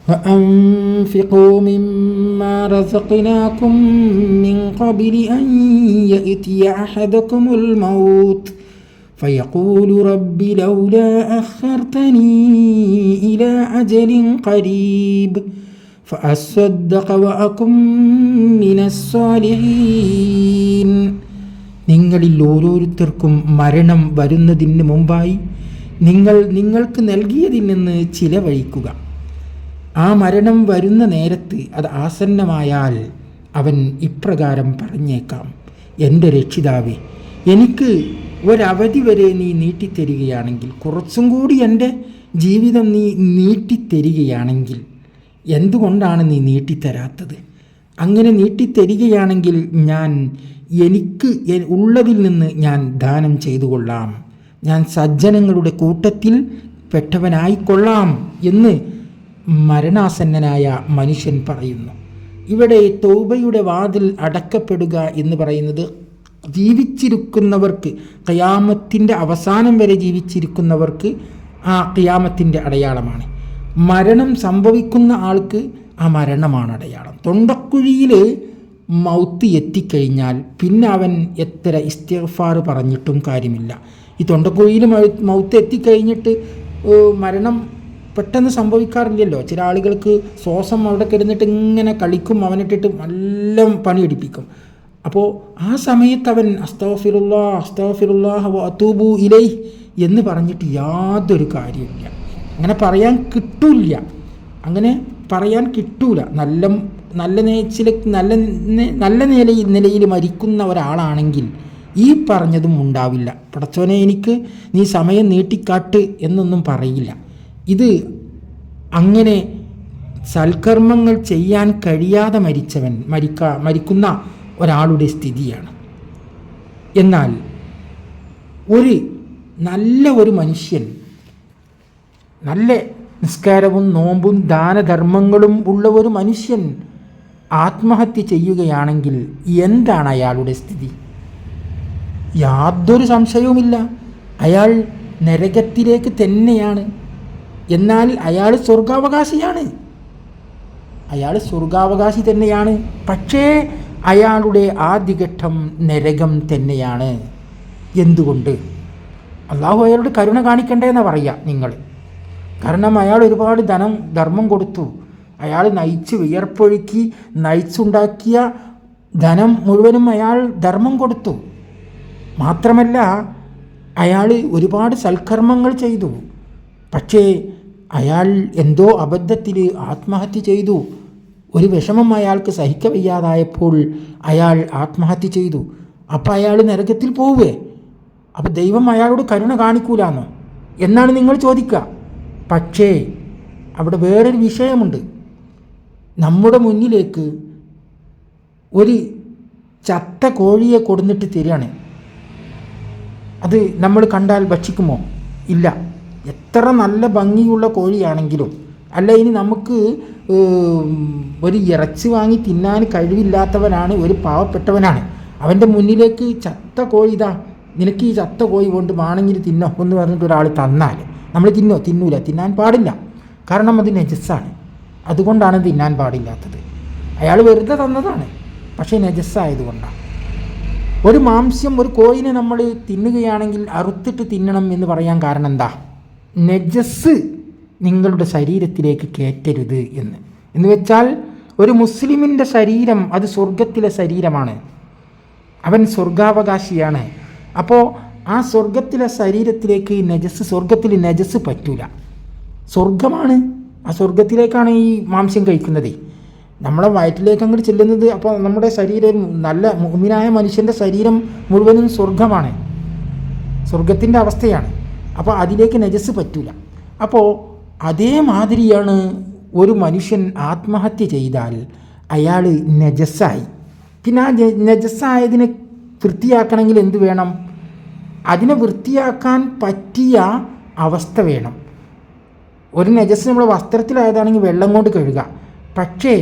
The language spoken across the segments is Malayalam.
وأنفقوا مما رزقناكم من قبل أن يأتي أحدكم الموت فيقول رب لولا أخرتني إلى أجل قريب فأصدق وأكن من الصالحين. നിങ്ങളിൽ ഓരോരുത്തർക്കും മരണം വരുന്നതിന് മുമ്പായി നിങ്ങൾക്ക് നൽകിയതിൽ നിന്ന് ചിലവഴിക്കുക. ആ മരണം വരുന്ന നേരത്ത് അത് ആസന്നമായാൽ അവൻ ഇപ്രകാരം പറഞ്ഞേക്കാം: എൻ്റെ രക്ഷിതാവേ, എനിക്ക് ഒരവധി വരെ നീ നീട്ടിത്തരികയാണെങ്കിൽ, കുറച്ചും കൂടി എൻ്റെ ജീവിതം നീ നീട്ടിത്തരികയാണെങ്കിൽ എന്തുകൊണ്ടാണ് നീ നീട്ടിത്തരാത്തത്? അങ്ങനെ നീട്ടിത്തരികയാണെങ്കിൽ എനിക്ക് ഉള്ളതിൽ നിന്ന് ഞാൻ ദാനം ചെയ്തു കൊള്ളാം, ഞാൻ സജ്ജനങ്ങളുടെ കൂട്ടത്തിൽ പെട്ടവനായിക്കൊള്ളാം എന്ന് മരണാസന്നനായ മനുഷ്യൻ പറയുന്നു. ഇവിടെ തൗബയുടെ വാതിൽ അടക്കപ്പെടുക എന്ന് പറയുന്നത് ജീവിച്ചിരിക്കുന്നവർക്ക്, ഖിയാമത്തിൻ്റെ അവസാനം വരെ ജീവിച്ചിരിക്കുന്നവർക്ക് ആ ഖിയാമത്തിൻ്റെ അടയാളമാണ്. മരണം സംഭവിക്കുന്ന ആൾക്ക് ആ മരണമാണ് അടയാളം. തൊണ്ടക്കുഴിയിൽ മൗത്ത് എത്തിക്കഴിഞ്ഞാൽ പിന്നെ അവൻ എത്ര ഇസ്തിഗ്ഫാർ പറഞ്ഞിട്ടും കാര്യമില്ല. ഈ തൊണ്ടക്കുഴിയിൽ മൗത്ത് എത്തിക്കഴിഞ്ഞിട്ട് മരണം പെട്ടെന്ന് സംഭവിക്കാറില്ലല്ലോ. ചില ആളുകൾക്ക് ശ്വാസം അവിടെ കിടന്നിട്ട് ഇങ്ങനെ കളിക്കും, അവനിട്ടിട്ട് നല്ല പണിയെടുപ്പിക്കും. അപ്പോൾ ആ സമയത്ത് അവൻ അസ്തഗ്ഫിറുല്ലാഹ് വ അതൂബു ഇലൈഹി എന്ന് പറഞ്ഞിട്ട് യാതൊരു കാര്യമില്ല. അങ്ങനെ പറയാൻ കിട്ടൂല. നല്ല നിലയിൽ മരിക്കുന്ന ഒരാളാണെങ്കിൽ ഈ പറഞ്ഞതും ഉണ്ടാവില്ല. പടച്ചോനെ, എനിക്ക് നീ സമയം നീട്ടിക്കാട്ട് എന്നൊന്നും പറയില്ല. ഇത് അങ്ങനെ സൽക്കർമ്മങ്ങൾ ചെയ്യാൻ കഴിയാതെ മരിക്കുന്ന ഒരാളുടെ സ്ഥിതിയാണ്. എന്നാൽ നല്ല ഒരു മനുഷ്യൻ, നല്ല നിസ്കാരവും നോമ്പും ദാനധർമ്മങ്ങളും ഉള്ള ഒരു മനുഷ്യൻ ആത്മഹത്യ ചെയ്യുകയാണെങ്കിൽ എന്താണ് അയാളുടെ സ്ഥിതി? യാതൊരു സംശയവുമില്ല, അയാൾ നരകത്തിലേക്ക് തന്നെയാണ്. എന്നാൽ അയാൾ സ്വർഗാവകാശി തന്നെയാണ്. പക്ഷേ അയാളുടെ ആദ്യഘട്ടം നരകം തന്നെയാണ്. എന്തുകൊണ്ട്? അള്ളാഹു അയാളുടെ കരുണ കാണിക്കണ്ടേന്നാണ് പറയുക നിങ്ങൾ. കാരണം അയാൾ ഒരുപാട് ധർമ്മം കൊടുത്തു. അയാൾ വിയർപ്പൊഴുക്കി നയിച്ചുണ്ടാക്കിയ ധനം മുഴുവനും അയാൾ ധർമ്മം കൊടുത്തു. മാത്രമല്ല അയാൾ ഒരുപാട് സൽക്കർമ്മങ്ങൾ ചെയ്തു. പക്ഷേ അയാൾ എന്തോ അബദ്ധത്തിൽ ആത്മഹത്യ ചെയ്തു. ഒരു വിഷമം അയാൾക്ക് സഹിക്കവയ്യാതായപ്പോൾ അയാൾ ആത്മഹത്യ ചെയ്തു. അപ്പോൾ അയാൾ നരകത്തിൽ പോവേ? അപ്പോൾ ദൈവം അയാളോട് കരുണ കാണിക്കൂലാന്നോ എന്നാണ് നിങ്ങൾ ചോദിക്കുക. പക്ഷേ അവിടെ വേറൊരു വിഷയമുണ്ട്. നമ്മുടെ മുന്നിലേക്ക് ഒരു ചത്ത കോഴിയെ കൊടുന്നിട്ട് തരികയാണ്. അത് നമ്മൾ കണ്ടാൽ ഭക്ഷിക്കുമോ? ഇല്ല. എത്ര നല്ല ഭംഗിയുള്ള കോഴിയാണെങ്കിലും, അല്ല ഇനി നമുക്ക് ഒരു ഇറച്ചി വാങ്ങി തിന്നാൻ കഴിവില്ലാത്തവനാണ്, ഒരു പാവപ്പെട്ടവനാണ്, അവൻ്റെ മുന്നിലേക്ക് ചത്ത കോഴി, ഇതാ നിനക്ക് ഈ ചത്ത കോഴി കൊണ്ട് വേണമെങ്കിൽ തിന്നോ എന്ന് പറഞ്ഞിട്ട് ഒരാൾ തന്നാൽ നമ്മൾ തിന്നൂല. തിന്നാൻ പാടില്ല. കാരണം അത് നജസ്സാണ്. അതുകൊണ്ടാണ് തിന്നാൻ പാടില്ലാത്തത്. അയാൾ വെറുതെ തന്നതാണ്, പക്ഷേ നജസ്സായതുകൊണ്ടാണ്. ഒരു മാംസ്യം, ഒരു കോഴിനെ നമ്മൾ തിന്നുകയാണെങ്കിൽ അറുത്തിട്ട് തിന്നണം എന്ന് പറയാൻ കാരണം എന്താ? നജസ് നിങ്ങളുടെ ശരീരത്തിലേക്ക് കയറ്റരുത് എന്ന് വെച്ചാൽ ഒരു മുസ്ലിമിൻ്റെ ശരീരം അത് സ്വർഗത്തിലെ ശരീരമാണ്. അവൻ സ്വർഗാവകാശിയാണ്. അപ്പോൾ ആ സ്വർഗത്തിലെ ശരീരത്തിലേക്ക് സ്വർഗത്തിൽ നജസ് പറ്റൂല. സ്വർഗമാണ്, ആ സ്വർഗത്തിലേക്കാണ് ഈ മാംസ്യം കഴിക്കുന്നത്. നമ്മളെ വയറ്റിലേക്ക് അങ്ങോട്ട് ചെല്ലുന്നത്. അപ്പോൾ നമ്മുടെ ശരീരം, നല്ല മുഅ്മിനായ മനുഷ്യൻ്റെ ശരീരം മുഴുവനും സ്വർഗമാണ്, സ്വർഗത്തിൻ്റെ അവസ്ഥയാണ്. അപ്പോൾ അതിലേക്ക് നജസ് പറ്റൂല. അപ്പോൾ അതേമാതിരിയാണ് ഒരു മനുഷ്യൻ ആത്മഹത്യ ചെയ്താൽ അയാൾ നജസ്സായി. പിന്നെ ആ നജസ്സായതിനെ വൃത്തിയാക്കണമെങ്കിൽ എന്ത് വേണം? അതിനെ വൃത്തിയാക്കാൻ പറ്റിയ അവസ്ഥ വേണം. ഒരു നജസ് നമ്മൾ വസ്ത്രത്തിലായതാണെങ്കിൽ വെള്ളം കൊണ്ട് കഴുകുക. പക്ഷേ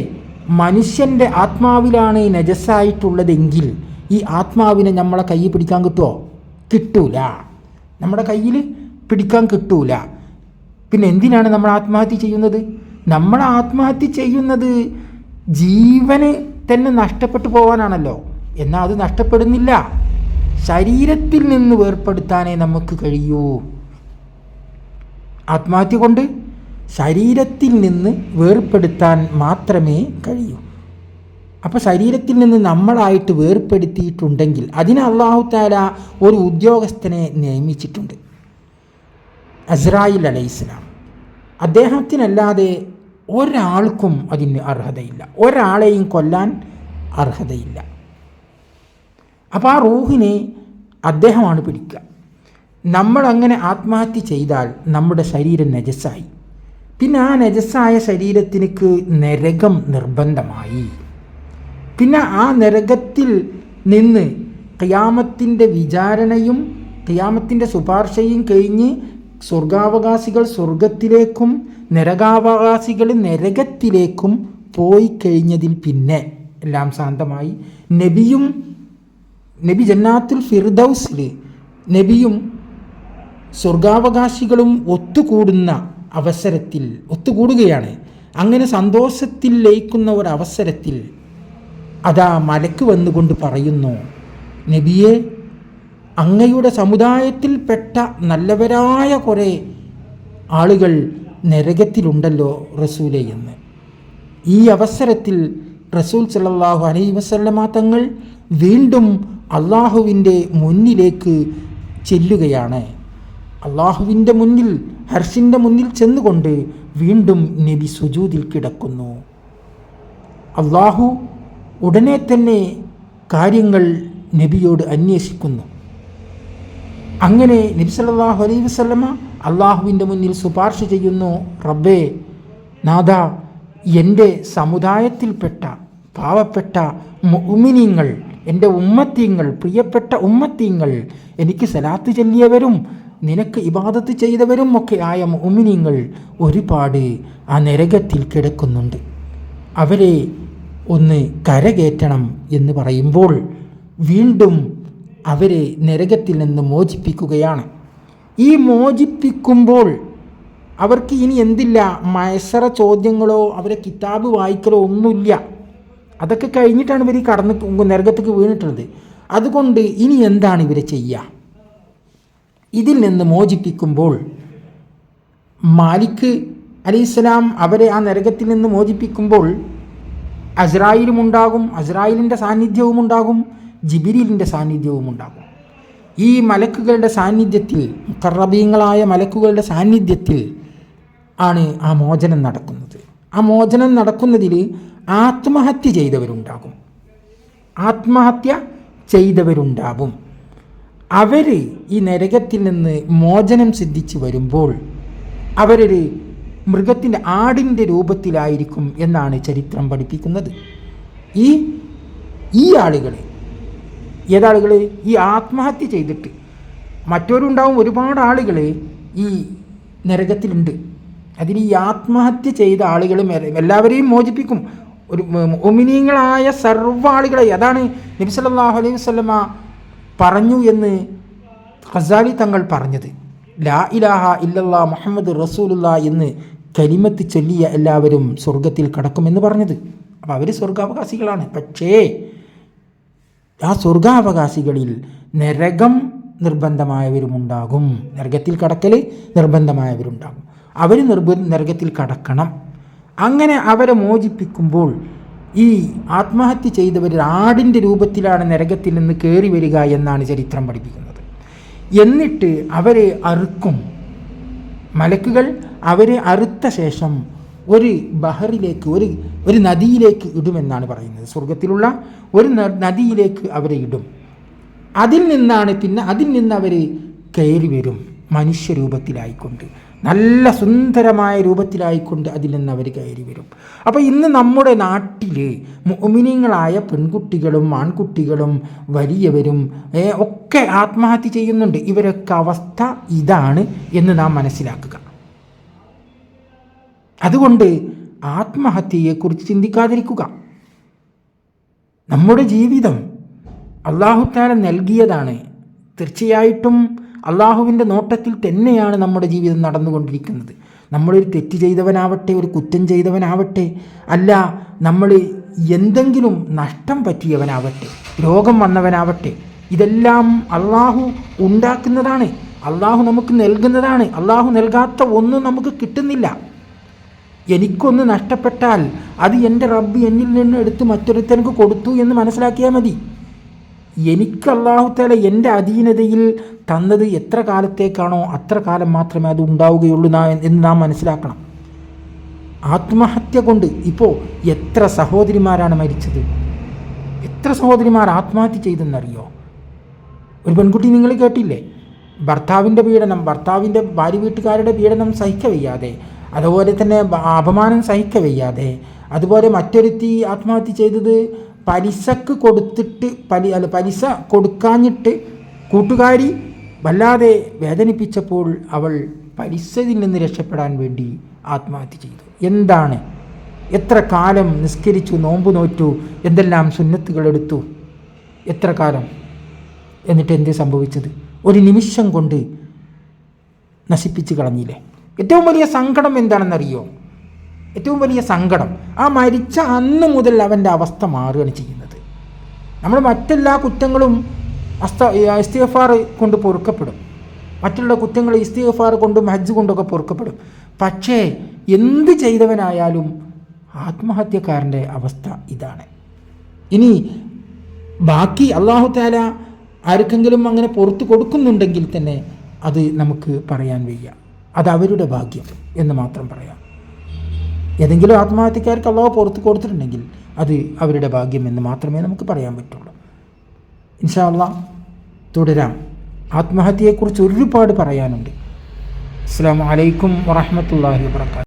മനുഷ്യൻ്റെ ആത്മാവിലാണ് നജസ്സായിട്ടുള്ളതെങ്കിൽ ഈ ആത്മാവിനെ നമ്മളെ കയ്യിൽ പിടിക്കാൻ കിട്ടുമോ? കിട്ടൂല. നമ്മുടെ കയ്യിൽ പിടിക്കാൻ കിട്ടൂല. പിന്നെ എന്തിനാണ് നമ്മൾ ആത്മഹത്യ ചെയ്യുന്നത്? നമ്മൾ ആത്മഹത്യ ചെയ്യുന്നത് ജീവന് തന്നെ നഷ്ടപ്പെട്ടു പോകാനാണല്ലോ. എന്നാൽ അത് നഷ്ടപ്പെടുന്നില്ല, ശരീരത്തിൽ നിന്ന് വേർപ്പെടുത്താനേ നമുക്ക് കഴിയൂ. ആത്മഹത്യ കൊണ്ട് ശരീരത്തിൽ നിന്ന് വേർപ്പെടുത്താൻ മാത്രമേ കഴിയൂ. അപ്പോൾ ശരീരത്തിൽ നിന്ന് നമ്മളായിട്ട് വേർപ്പെടുത്തിയിട്ടുണ്ടെങ്കിൽ അതിന് അല്ലാഹു തആല ഒരു ഉദ്യോഗസ്ഥനെ നിയമിച്ചിട്ടുണ്ട്, അസ്രായീൽ അലൈഹിസ്സലാം. അദ്ദേഹത്തിനല്ലാതെ ഒരാൾക്കും അതിന് അർഹതയില്ല, ഒരാളെയും കൊല്ലാൻ അർഹതയില്ല. അപ്പോൾ ആ റൂഹിനെ അദ്ദേഹമാണ് പിടിക്കുക. നമ്മളങ്ങനെ ആത്മഹത്യ ചെയ്താൽ നമ്മുടെ ശരീരം നജസ്സായി. പിന്നെ ആ നജസ്സായ ശരീരത്തിലേക്ക് നരകം നിർബന്ധമായി. പിന്നെ ആ നരകത്തിൽ നിന്ന് ഖിയാമത്തിൻ്റെ വിചാരണയും ഖിയാമത്തിൻ്റെ ശുപാർശയും കഴിഞ്ഞ് സ്വർഗാവകാശികൾ സ്വർഗത്തിലേക്കും നരകാവകാശികൾ നരകത്തിലേക്കും പോയി കഴിഞ്ഞതിൽ പിന്നെ എല്ലാം ശാന്തമായി. നബി ജന്നാത്തുൽ ഫിർദൗസിൽ നബിയും സ്വർഗാവകാശികളും ഒത്തുകൂടുകയാണ്. അങ്ങനെ സന്തോഷത്തിൽ ലയിക്കുന്ന ഒരവസരത്തിൽ അതാ മലക്ക് വന്നുകൊണ്ട് പറയുന്നു, നബിയെ, അങ്ങയുടെ സമുദായത്തിൽപ്പെട്ട നല്ലവരായ കുറേ ആളുകൾ നരകത്തിലുണ്ടല്ലോ റസൂലേ എന്ന്. ഈ അവസരത്തിൽ റസൂൽ സല്ലല്ലാഹു അലൈഹി വസല്ലമ തങ്ങൾ വീണ്ടും അള്ളാഹുവിൻ്റെ മുന്നിലേക്ക് ചെല്ലുകയാണ്. അള്ളാഹുവിൻ്റെ മുന്നിൽ, ഹർഷിൻ്റെ മുന്നിൽ ചെന്നുകൊണ്ട് വീണ്ടും നബി സുജൂദിൽ കിടക്കുന്നു. അള്ളാഹു ഉടനെ തന്നെ കാര്യങ്ങൾ നബിയോട് അന്വേഷിക്കുന്നു. അങ്ങനെ നബി സല്ലല്ലാഹു അലൈഹി വസല്ലമ അള്ളാഹുവിൻ്റെ മുന്നിൽ ശുപാർശ ചെയ്യുന്നു, റബ്ബേ, നാഥ, എൻ്റെ സമുദായത്തിൽപ്പെട്ട പാവപ്പെട്ട മുഅ്മിനീങ്ങൾ, എൻ്റെ ഉമ്മത്തീങ്ങൾ, പ്രിയപ്പെട്ട ഉമ്മത്തീങ്ങൾ, എനിക്ക് സലാത്ത് ചൊല്ലിയവരും നിനക്ക് ഇബാദത്ത് ചെയ്തവരും ഒക്കെ ആയ മുഅ്മിനീങ്ങൾ ഒരുപാട് ആ നരകത്തിൽ കിടക്കുന്നുണ്ട്. അവരെ ഒന്ന് കരകയറ്റണം എന്ന് പറയുമ്പോൾ വീണ്ടും അവരെ നരകത്തിൽ നിന്ന് മോചിപ്പിക്കുകയാണ്. ഈ മോചിപ്പിക്കുമ്പോൾ അവർക്ക് ഇനി എന്തില്ല, മയസറ ചോദ്യങ്ങളോ അവരെ കിതാബ് വായിക്കലോ ഒന്നുമില്ല. അതൊക്കെ കഴിഞ്ഞിട്ടാണ് ഇവർ നരകത്തേക്ക് വീണിട്ടുള്ളത്. അതുകൊണ്ട് ഇനി എന്താണ് ഇവരെ ചെയ്യുക? ഇതിൽ നിന്ന് മോചിപ്പിക്കുമ്പോൾ മാലിക് അലൈഹിസ്സലാം അവരെ ആ നരകത്തിൽ നിന്ന് മോചിപ്പിക്കുമ്പോൾ അസ്രായീലും ഉണ്ടാകും, അസ്രായീലിൻ്റെ സാന്നിധ്യവും ഉണ്ടാകും, ജിബ്രീലിൻ്റെ സാന്നിധ്യവും ഉണ്ടാകും. ഈ മലക്കുകളുടെ സാന്നിധ്യത്തിൽ, മുഖറബീങ്ങളായ മലക്കുകളുടെ സാന്നിധ്യത്തിൽ ആണ് ആ മോചനം നടക്കുന്നത്. ആ മോചനം നടക്കുന്നതിൽ ആത്മഹത്യ ചെയ്തവരുണ്ടാകും. അവർ ഈ നരകത്തിൽ നിന്ന് മോചനം സിദ്ധിച്ച് വരുമ്പോൾ അവരൊരു മൃഗത്തിൻ്റെ, ആടിൻ്റെ രൂപത്തിലായിരിക്കും എന്നാണ് ചരിത്രം പഠിപ്പിക്കുന്നത്. ഈ ആളുകൾ, ഏതാളുകൾ? ഈ ആത്മഹത്യ ചെയ്തിട്ട് മറ്റൊരുണ്ടാവും, ഒരുപാട് ആളുകൾ ഈ നരകത്തിലുണ്ട്. അതിൽ ഈ ആത്മഹത്യ ചെയ്ത ആളുകൾ എല്ലാവരെയും മോചിപ്പിക്കും. ഒരു മുഅ്മിനീങ്ങളായ സർവ്വ ആളുകളെ, അതാണ് നബി സല്ലല്ലാഹു അലൈഹി വസല്ലമ പറഞ്ഞു എന്ന് ഖസാലി തങ്ങൾ പറഞ്ഞത്. ലാ ഇലാഹ ഇല്ലല്ലാഹ് മുഹമ്മദ് റസൂലുള്ളാ എന്ന് കലിമത്ത് ചൊല്ലിയ എല്ലാവരും സ്വർഗത്തിൽ കടക്കുമെന്ന് പറഞ്ഞത്. അപ്പോൾ അവർ സ്വർഗാവകാശികളാണ്. പക്ഷേ ആ സ്വർഗാവകാശികളിൽ നരകം നിർബന്ധമായവരുമുണ്ടാകും, നരകത്തിൽ കടക്കൽ നിർബന്ധമായവരുണ്ടാകും. അവർ നരകത്തിൽ കടക്കണം. അങ്ങനെ അവരെ മോചിപ്പിക്കുമ്പോൾ ഈ ആത്മഹത്യ ചെയ്തവർ ആടിൻ്റെ രൂപത്തിലാണ് നരകത്തിൽ നിന്ന് കയറി വരിക എന്നാണ് ചരിത്രം പഠിപ്പിക്കുന്നത്. എന്നിട്ട് അവരെ അറുക്കും. മലക്കുകൾ അവരെ അറുത്ത ശേഷം ഒരു ബഹറിലേക്ക്, ഒരു നദിയിലേക്ക് ഇടുമെന്നാണ് പറയുന്നത്. സ്വർഗത്തിലുള്ള ഒരു നദിയിലേക്ക് അവരെ ഇടും. അതിൽ നിന്ന് അവർ കയറി വരും, മനുഷ്യരൂപത്തിലായിക്കൊണ്ട്, നല്ല സുന്ദരമായ രൂപത്തിലായിക്കൊണ്ട് അതിൽ നിന്ന് അവർ കയറി വരും. അപ്പോൾ ഇന്ന് നമ്മുടെ നാട്ടിൽ മുഅ്മിനീങ്ങളായ പെൺകുട്ടികളും ആൺകുട്ടികളും വലിയവരും ഒക്കെ ആത്മഹത്യ ചെയ്യുന്നുണ്ട്. ഇവരൊക്കെ അവസ്ഥ ഇതാണ് എന്ന് നാം മനസ്സിലാക്കുക. അതുകൊണ്ട് ആത്മഹത്യയെക്കുറിച്ച് ചിന്തിക്കാതിരിക്കുക. നമ്മുടെ ജീവിതം അല്ലാഹു തആല നൽകിയതാണ്. തീർച്ചയായിട്ടും അള്ളാഹുവിൻ്റെ നോട്ടത്തിൽ തന്നെയാണ് നമ്മുടെ ജീവിതം നടന്നുകൊണ്ടിരിക്കുന്നത്. നമ്മളൊരു തെറ്റ് ചെയ്തവനാവട്ടെ, ഒരു കുറ്റം ചെയ്തവനാവട്ടെ, അല്ല നമ്മൾ എന്തെങ്കിലും നഷ്ടം പറ്റിയവനാവട്ടെ, രോഗം വന്നവനാവട്ടെ, ഇതെല്ലാം അള്ളാഹു ഉണ്ടാക്കുന്നതാണ്, അള്ളാഹു നമുക്ക് നൽകുന്നതാണ്. അള്ളാഹു നൽകാത്ത ഒന്നും നമുക്ക് കിട്ടുന്നില്ല. എനിക്കൊന്ന് നഷ്ടപ്പെട്ടാൽ അത് എൻ്റെ റബ്ബ് എന്നിൽ നിന്ന് എടുത്ത് മറ്റൊരുത്തനക്ക് കൊടുത്തു എന്ന് മനസ്സിലാക്കിയാൽ മതി. എനിക്ക് അല്ലാഹു തആല എൻ്റെ അധീനതയിൽ തന്നത് എത്ര കാലത്തേക്കാണോ അത്ര കാലം മാത്രമേ അത് ഉണ്ടാവുകയുള്ളൂ എന്ന് നാം മനസ്സിലാക്കണം. ആത്മഹത്യ കൊണ്ട് ഇപ്പോൾ എത്ര സഹോദരിമാരാണ് മരിച്ചത്, എത്ര സഹോദരിമാർ ആത്മഹത്യ ചെയ്തെന്നറിയോ? ഒരു പെൺകുട്ടി നിങ്ങൾ കേട്ടില്ലേ, ഭർത്താവിൻ്റെ പീഡനം, ഭർത്താവിൻ്റെ ഭാര്യ വീട്ടുകാരുടെ പീഡനം സഹിക്കവയ്യാതെ, അതുപോലെ തന്നെ അപമാനം സഹിക്കവയ്യാതെ, അതുപോലെ മറ്റൊരുത്തി ആത്മഹത്യ ചെയ്തത് പലിശക്ക് കൊടുത്തിട്ട് പലിശ കൊടുക്കാഞ്ഞിട്ട് കൂട്ടുകാരി വല്ലാതെ വേദനിപ്പിച്ചപ്പോൾ അവൾ പലിശയിൽ നിന്ന് രക്ഷപ്പെടാൻ വേണ്ടി ആത്മഹത്യ ചെയ്തു. എന്താണ്? എത്ര കാലം നിസ്കരിച്ചു, നോമ്പ് നോറ്റു, എന്തെല്ലാം സുന്നത്തുകൾ എടുത്തു, എത്ര കാലം, എന്നിട്ട് എന്ത് സംഭവിച്ചത്? ഒരു നിമിഷം കൊണ്ട് നശിപ്പിച്ച് കളഞ്ഞില്ലേ? ഏറ്റവും വലിയ സങ്കടം എന്താണെന്നറിയോ? ഏറ്റവും വലിയ സങ്കടം, ആ മരിച്ച അന്ന് മുതൽ അവൻ്റെ അവസ്ഥ മാറുകയാണ് ചെയ്യുന്നത്. നമ്മൾ മറ്റെല്ലാ കുറ്റങ്ങളും ഇസ്തിഗ്ഫാർ കൊണ്ട് പൊറുക്കപ്പെടും, മറ്റുള്ള കുറ്റങ്ങൾ ഇസ്തിഗ്ഫാർ കൊണ്ടും ഹജ്ജ് കൊണ്ടൊക്കെ പൊറുക്കപ്പെടും. പക്ഷേ എന്ത് ചെയ്തവനായാലും ആത്മഹത്യക്കാരൻ്റെ അവസ്ഥ ഇതാണ്. ഇനി ബാക്കി അല്ലാഹു തആല ആർക്കെങ്കിലും അങ്ങനെ പുറത്തു കൊടുക്കുന്നുണ്ടെങ്കിൽ തന്നെ അത് നമുക്ക് പറയാൻ വയ്യ, അത് അവരുടെ ഭാഗ്യം എന്ന് മാത്രം പറയാം. ഏതെങ്കിലും ആത്മഹത്യക്കാർക്ക് അല്ലാഹു പുറത്ത് കൊടുത്തിട്ടുണ്ടെങ്കിൽ അത് അവരുടെ ഭാഗ്യം എന്ന് മാത്രമേ നമുക്ക് പറയാൻ പറ്റുള്ളൂ. ഇൻഷാ അല്ലാഹ് തുടരാം. ആത്മഹത്യയെക്കുറിച്ച് ഒരുപാട് പറയാനുണ്ട്. അസ്സലാമു അലൈക്കും വറഹ്മത്തുള്ളാഹി വബറകാതുഹു.